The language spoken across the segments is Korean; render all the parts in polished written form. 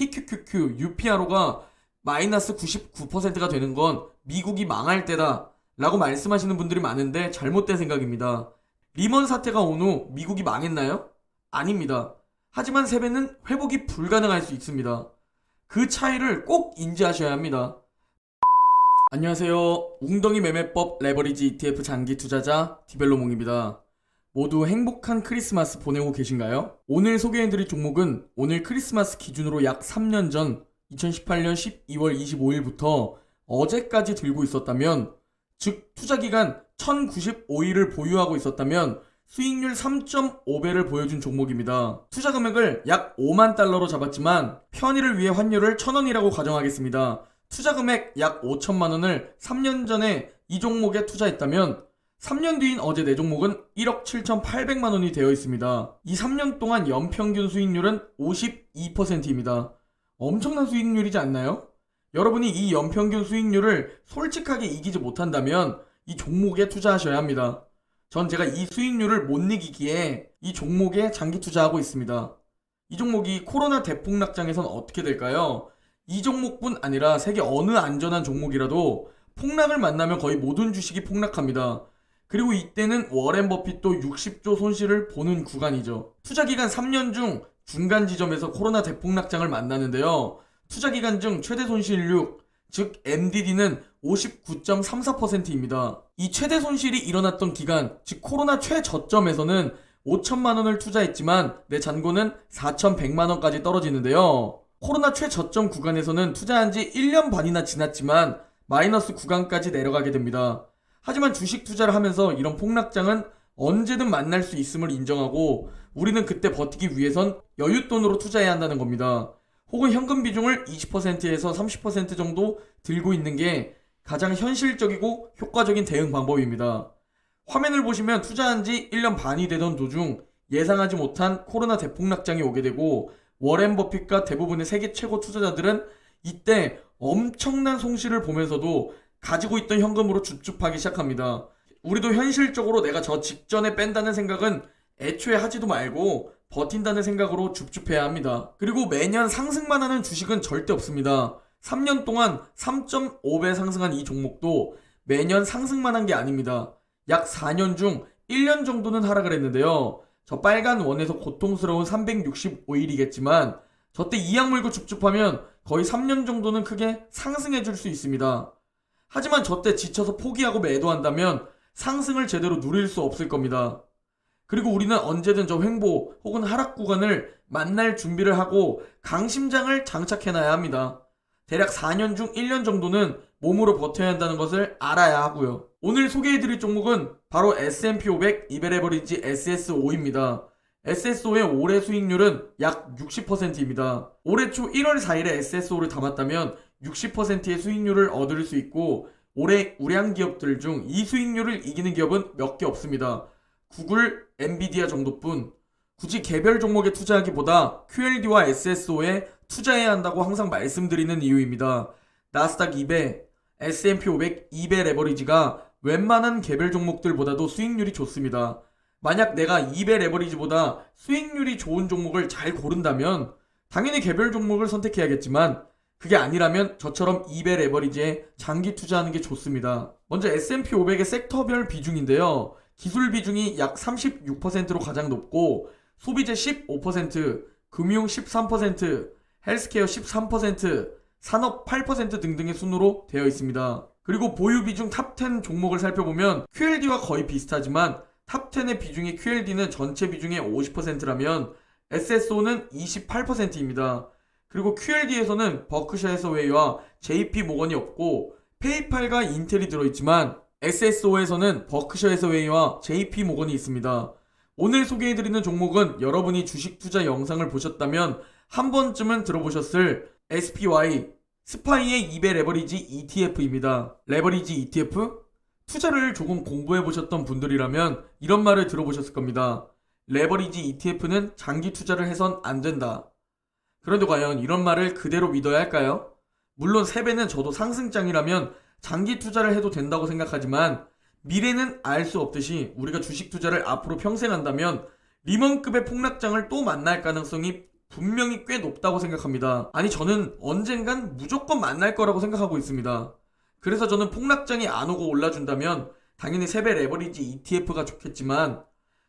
TQQQ, UPRO가 마이너스 99%가 되는 건 미국이 망할 때다 라고 말씀하시는 분들이 많은데 잘못된 생각입니다. 리먼 사태가 온 후 미국이 망했나요? 아닙니다. 하지만 세배는 회복이 불가능할 수 있습니다. 그 차이를 꼭 인지하셔야 합니다. 안녕하세요. 웅덩이 매매법 레버리지 ETF 장기 투자자 디벨로몽입니다. 모두 행복한 크리스마스 보내고 계신가요? 오늘 소개해드릴 종목은 오늘 크리스마스 기준으로 약 3년 전 2018년 12월 25일부터 어제까지 들고 있었다면, 즉 투자기간 1095일을 보유하고 있었다면 수익률 3.5배를 보여준 종목입니다. 투자 금액을 약 5만 달러로 잡았지만 편의를 위해 환율을 1000원이라고 가정하겠습니다. 투자 금액 약 5천만 원을 3년 전에 이 종목에 투자했다면 3년 뒤인 어제 내 종목은 1억 7,800만 원이 되어 있습니다. 이 3년 동안 연평균 수익률은 52%입니다. 엄청난 수익률이지 않나요? 여러분이 이 연평균 수익률을 솔직하게 이기지 못한다면 이 종목에 투자하셔야 합니다. 전 제가 이 수익률을 못 이기기에 이 종목에 장기 투자하고 있습니다. 이 종목이 코로나 대폭락장에선 어떻게 될까요? 이 종목뿐 아니라 세계 어느 안전한 종목이라도 폭락을 만나면 거의 모든 주식이 폭락합니다. 그리고 이때는 워렌 버핏도 60조 손실을 보는 구간이죠. 투자기간 3년 중 중간 지점에서 코로나 대폭락장을 만나는데요. 투자기간 중 최대 손실률, 즉 MDD는 59.34%입니다. 이 최대 손실이 일어났던 기간, 즉 코로나 최저점에서는 5천만 원을 투자했지만 내 잔고는 4,100만 원까지 떨어지는데요. 코로나 최저점 구간에서는 투자한 지 1년 반이나 지났지만 마이너스 구간까지 내려가게 됩니다. 하지만 주식 투자를 하면서 이런 폭락장은 언제든 만날 수 있음을 인정하고 우리는 그때 버티기 위해선 여윳돈으로 투자해야 한다는 겁니다. 혹은 현금 비중을 20%에서 30% 정도 들고 있는 게 가장 현실적이고 효과적인 대응 방법입니다. 화면을 보시면 투자한 지 1년 반이 되던 도중 예상하지 못한 코로나 대폭락장이 오게 되고 워렌 버핏과 대부분의 세계 최고 투자자들은 이때 엄청난 손실을 보면서도 가지고 있던 현금으로 줍줍하기 시작합니다. 우리도 현실적으로 내가 저 직전에 뺀다는 생각은 애초에 하지도 말고 버틴다는 생각으로 줍줍해야 합니다. 그리고 매년 상승만 하는 주식은 절대 없습니다. 3년 동안 3.5배 상승한 이 종목도 매년 상승만 한 게 아닙니다. 약 4년 중 1년 정도는 하락을 했는데요. 저 빨간 원에서 고통스러운 365일이겠지만 저때 이악 물고 줍줍하면 거의 3년 정도는 크게 상승해 줄 수 있습니다. 하지만 저때 지쳐서 포기하고 매도한다면 상승을 제대로 누릴 수 없을 겁니다. 그리고 우리는 언제든 저 횡보 혹은 하락 구간을 만날 준비를 하고 강심장을 장착해놔야 합니다. 대략 4년 중 1년 정도는 몸으로 버텨야 한다는 것을 알아야 하고요. 오늘 소개해드릴 종목은 바로 S&P 500 이베레버리지 SSO입니다. SSO의 올해 수익률은 약 60%입니다. 올해 초 1월 4일에 SSO를 담았다면 60%의 수익률을 얻을 수 있고 올해 우량 기업들 중 이 수익률을 이기는 기업은 몇 개 없습니다. 구글, 엔비디아 정도뿐. 굳이 개별 종목에 투자하기보다 QLD와 SSO에 투자해야 한다고 항상 말씀드리는 이유입니다. 나스닥 2배, S&P 500 2배 레버리지가 웬만한 개별 종목들보다도 수익률이 좋습니다. 만약 내가 2배 레버리지보다 수익률이 좋은 종목을 잘 고른다면 당연히 개별 종목을 선택해야겠지만 그게 아니라면 저처럼 2배 레버리지에 장기 투자하는 게 좋습니다. 먼저 S&P 500의 섹터별 비중인데요. 기술 비중이 약 36%로 가장 높고 소비재 15%, 금융 13%, 헬스케어 13%, 산업 8% 등등의 순으로 되어 있습니다. 그리고 보유 비중 탑10 종목을 살펴보면 QLD와 거의 비슷하지만 탑10의 비중이 QLD는 전체 비중의 50%라면 SSO는 28%입니다. 그리고 QLD에서는 버크셔 해서웨이와 JP 모건이 없고 페이팔과 인텔이 들어있지만 SSO에서는 버크셔 해서웨이와 JP 모건이 있습니다. 오늘 소개해드리는 종목은 여러분이 주식 투자 영상을 보셨다면 한 번쯤은 들어보셨을 SPY, 스파이의 2배 레버리지 ETF입니다. 레버리지 ETF? 투자를 조금 공부해보셨던 분들이라면 이런 말을 들어보셨을 겁니다. 레버리지 ETF는 장기 투자를 해선 안 된다. 그런데 과연 이런 말을 그대로 믿어야 할까요? 물론 세배는 저도 상승장이라면 장기 투자를 해도 된다고 생각하지만 미래는 알 수 없듯이 우리가 주식 투자를 앞으로 평생 한다면 리먼급의 폭락장을 또 만날 가능성이 분명히 꽤 높다고 생각합니다. 아니, 저는 언젠간 무조건 만날 거라고 생각하고 있습니다. 그래서 저는 폭락장이 안 오고 올라준다면 당연히 3배 레버리지 ETF가 좋겠지만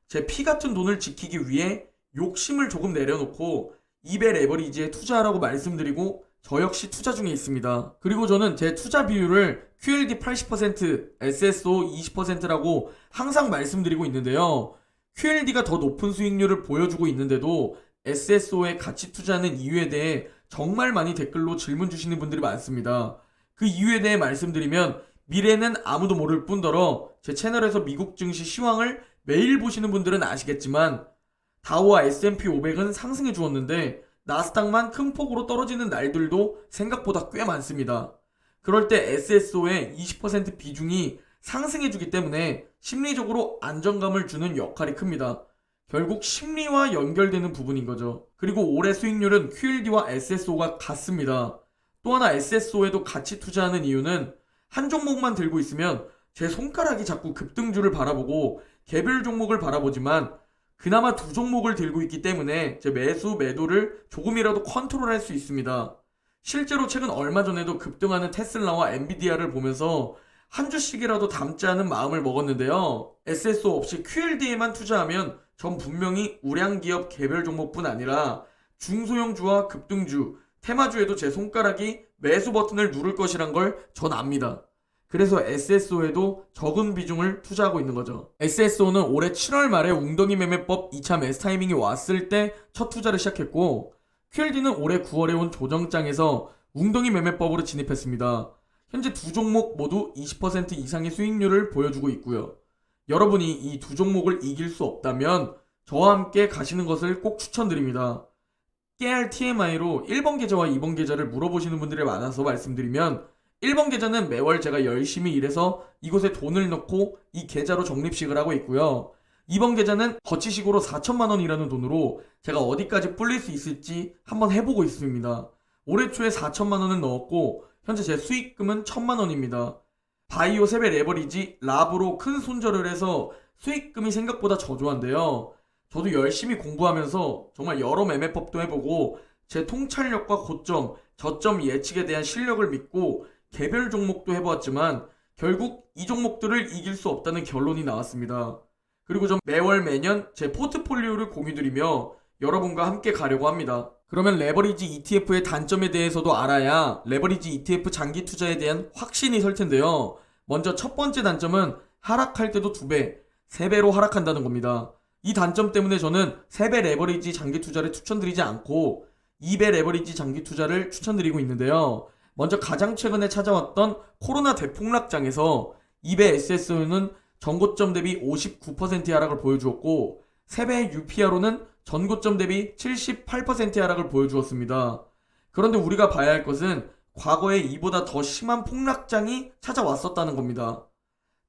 제 피 같은 돈을 지키기 위해 욕심을 조금 내려놓고 2배 레버리지에 투자하라고 말씀드리고 저 역시 투자 중에 있습니다. 그리고 저는 제 투자 비율을 QLD 80%, SSO 20%라고 항상 말씀드리고 있는데요. QLD가 더 높은 수익률을 보여주고 있는데도 SSO에 같이 투자하는 이유에 대해 정말 많이 댓글로 질문 주시는 분들이 많습니다. 그 이유에 대해 말씀드리면 미래는 아무도 모를 뿐더러 제 채널에서 미국 증시 시황을 매일 보시는 분들은 아시겠지만 다우와 S&P 500은 상승해 주었는데 나스닥만 큰 폭으로 떨어지는 날들도 생각보다 꽤 많습니다. 그럴 때 SSO의 20% 비중이 상승해 주기 때문에 심리적으로 안정감을 주는 역할이 큽니다. 결국 심리와 연결되는 부분인 거죠. 그리고 올해 수익률은 QLD와 SSO가 같습니다. 또 하나 SSO에도 같이 투자하는 이유는 한 종목만 들고 있으면 제 손가락이 자꾸 급등주를 바라보고 개별 종목을 바라보지만 그나마 2종목을 들고 있기 때문에 제 매수 매도를 조금이라도 컨트롤할 수 있습니다. 실제로 최근 얼마 전에도 급등하는 테슬라와 엔비디아를 보면서 한 주씩이라도 담지 않은 마음을 먹었는데요. SSO 없이 QLD에만 투자하면 전 분명히 우량기업 개별 종목뿐 아니라 중소형주와 급등주, 테마주에도 제 손가락이 매수 버튼을 누를 것이란 걸 전 압니다. 그래서 SSO에도 적은 비중을 투자하고 있는 거죠. SSO는 올해 7월 말에 웅덩이 매매법 2차 매수 타이밍이 왔을 때 첫 투자를 시작했고 QLD는 올해 9월에 온 조정장에서 웅덩이 매매법으로 진입했습니다. 현재 2종목 모두 20% 이상의 수익률을 보여주고 있고요. 여러분이 이 2종목을 이길 수 없다면 저와 함께 가시는 것을 꼭 추천드립니다. 깨알 TMI로 1번 계좌와 2번 계좌를 물어보시는 분들이 많아서 말씀드리면 1번 계좌는 매월 제가 열심히 일해서 이곳에 돈을 넣고 이 계좌로 적립식을 하고 있고요. 2번 계좌는 거치식으로 4천만 원이라는 돈으로 제가 어디까지 불릴 수 있을지 한번 해보고 있습니다. 올해 초에 4천만 원을 넣었고 현재 제 수익금은 1,000만 원입니다. 바이오 3배 레버리지 랍으로 큰 손절을 해서 수익금이 생각보다 저조한데요. 저도 열심히 공부하면서 정말 여러 매매법도 해보고 제 통찰력과 고점, 저점 예측에 대한 실력을 믿고 개별 종목도 해보았지만 결국 이 종목들을 이길 수 없다는 결론이 나왔습니다. 그리고 전 매월 매년 제 포트폴리오를 공유드리며 여러분과 함께 가려고 합니다. 그러면 레버리지 ETF의 단점에 대해서도 알아야 레버리지 ETF 장기 투자에 대한 확신이 설 텐데요. 먼저 첫 번째 단점은 하락할 때도 2배, 3배로 하락한다는 겁니다. 이 단점 때문에 저는 3배 레버리지 장기 투자를 추천드리지 않고 2배 레버리지 장기 투자를 추천드리고 있는데요. 먼저 가장 최근에 찾아왔던 코로나 대폭락장에서 2배 SSO는 전고점 대비 59%의 하락을 보여주었고 3배 UPR로는 전고점 대비 78%의 하락을 보여주었습니다. 그런데 우리가 봐야 할 것은 과거에 이보다 더 심한 폭락장이 찾아왔었다는 겁니다.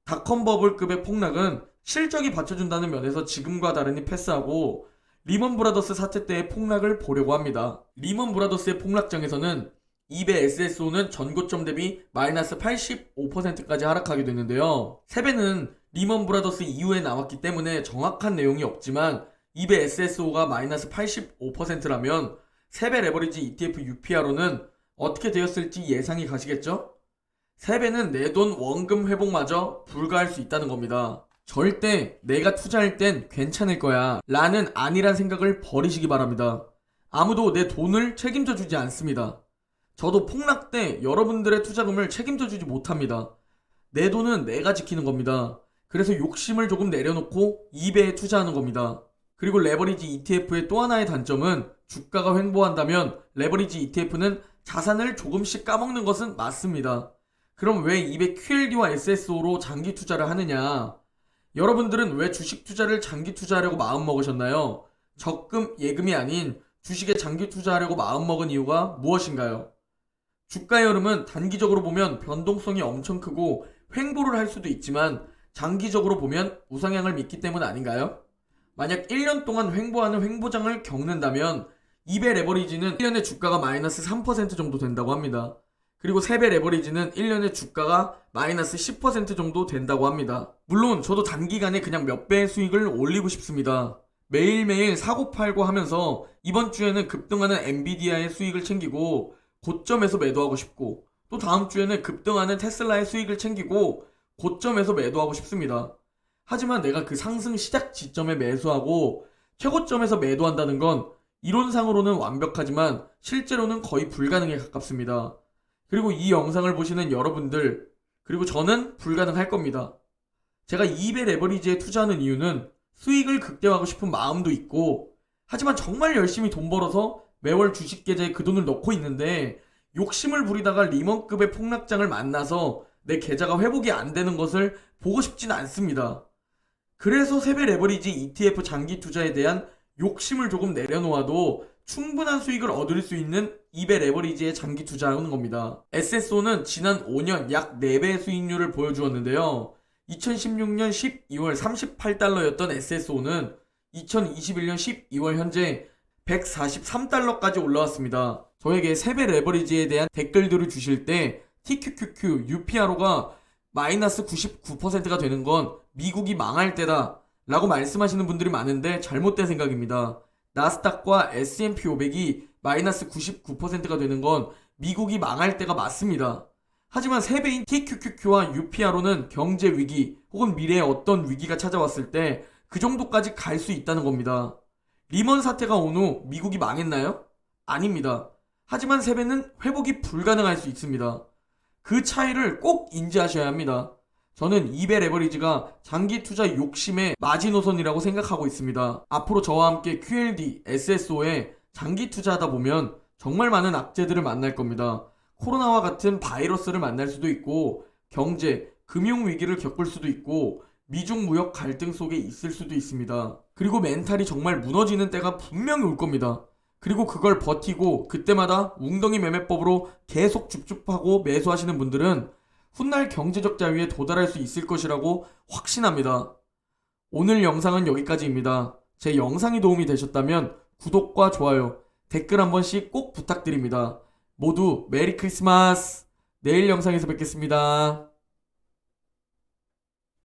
닷컴 버블급의 폭락은 실적이 받쳐준다는 면에서 지금과 다르니 패스하고 리먼 브라더스 사태 때의 폭락을 보려고 합니다. 리먼 브라더스의 폭락장에서는 2배 SSO는 전고점 대비 마이너스 85%까지 하락하게 됐는데요. 3배는 리먼 브라더스 이후에 나왔기 때문에 정확한 내용이 없지만 2배 SSO가 마이너스 85%라면 3배 레버리지 ETF UPR로는 어떻게 되었을지 예상이 가시겠죠? 3배는 내 돈 원금 회복마저 불가할 수 있다는 겁니다. 절대 내가 투자할 땐 괜찮을 거야 라는 아니란 생각을 버리시기 바랍니다. 아무도 내 돈을 책임져 주지 않습니다. 저도 폭락 때 여러분들의 투자금을 책임져 주지 못합니다. 내 돈은 내가 지키는 겁니다. 그래서 욕심을 조금 내려놓고 2배에 투자하는 겁니다. 그리고 레버리지 ETF의 또 하나의 단점은 주가가 횡보한다면 레버리지 ETF는 자산을 조금씩 까먹는 것은 맞습니다. 그럼 왜 200 QLD와 SSO로 장기 투자를 하느냐? 여러분들은 왜 주식 투자를 장기 투자하려고 마음먹으셨나요? 적금, 예금이 아닌 주식에 장기 투자하려고 마음먹은 이유가 무엇인가요? 주가의 흐름은 단기적으로 보면 변동성이 엄청 크고 횡보를 할 수도 있지만 장기적으로 보면 우상향을 믿기 때문 아닌가요? 만약 1년 동안 횡보하는 횡보장을 겪는다면 2배 레버리지는 1년에 주가가 마이너스 3% 정도 된다고 합니다. 그리고 3배 레버리지는 1년에 주가가 마이너스 10% 정도 된다고 합니다. 물론 저도 단기간에 그냥 몇 배의 수익을 올리고 싶습니다. 매일매일 사고팔고 하면서 이번 주에는 급등하는 엔비디아의 수익을 챙기고 고점에서 매도하고 싶고, 또 다음 주에는 급등하는 테슬라의 수익을 챙기고 고점에서 매도하고 싶습니다. 하지만 내가 그 상승 시작 지점에 매수하고 최고점에서 매도한다는 건 이론상으로는 완벽하지만 실제로는 거의 불가능에 가깝습니다. 그리고 이 영상을 보시는 여러분들, 그리고 저는 불가능할 겁니다. 제가 이베 레버리지에 투자하는 이유는 수익을 극대화하고 싶은 마음도 있고, 하지만 정말 열심히 돈 벌어서 매월 주식 계좌에 그 돈을 넣고 있는데 욕심을 부리다가 리먼급의 폭락장을 만나서 내 계좌가 회복이 안 되는 것을 보고 싶지는 않습니다. 그래서 세배 레버리지 ETF 장기 투자에 대한 욕심을 조금 내려놓아도 충분한 수익을 얻을 수 있는 이베 레버리지에 장기 투자하는 겁니다. SSO는 지난 5년 약 4배의 수익률을 보여주었는데요. 2016년 12월 38달러였던 SSO는 2021년 12월 현재 143달러까지 올라왔습니다. 저에게 세배 레버리지에 대한 댓글들을 주실 때 TQQQ, UPRO가 마이너스 99%가 되는 건 미국이 망할 때다 라고 말씀하시는 분들이 많은데 잘못된 생각입니다. 나스닥과 S&P 500이 마이너스 99%가 되는 건 미국이 망할 때가 맞습니다. 하지만 세배인 TQQQ와 UPRO는 경제 위기 혹은 미래에 어떤 위기가 찾아왔을 때 그 정도까지 갈 수 있다는 겁니다. 리먼 사태가 온 후 미국이 망했나요? 아닙니다. 하지만 세배는 회복이 불가능할 수 있습니다. 그 차이를 꼭 인지하셔야 합니다. 저는 이베 레버리지가 장기 투자 욕심의 마지노선이라고 생각하고 있습니다. 앞으로 저와 함께 QLD, SSO에 장기 투자하다 보면 정말 많은 악재들을 만날 겁니다. 코로나와 같은 바이러스를 만날 수도 있고, 경제, 금융 위기를 겪을 수도 있고, 미중 무역 갈등 속에 있을 수도 있습니다. 그리고 멘탈이 정말 무너지는 때가 분명히 올 겁니다. 그리고 그걸 버티고 그때마다 웅덩이 매매법으로 계속 줍줍하고 매수하시는 분들은 훗날 경제적 자유에 도달할 수 있을 것이라고 확신합니다. 오늘 영상은 여기까지입니다. 제 영상이 도움이 되셨다면 구독과 좋아요, 댓글 한 번씩 꼭 부탁드립니다. 모두 메리 크리스마스! 내일 영상에서 뵙겠습니다.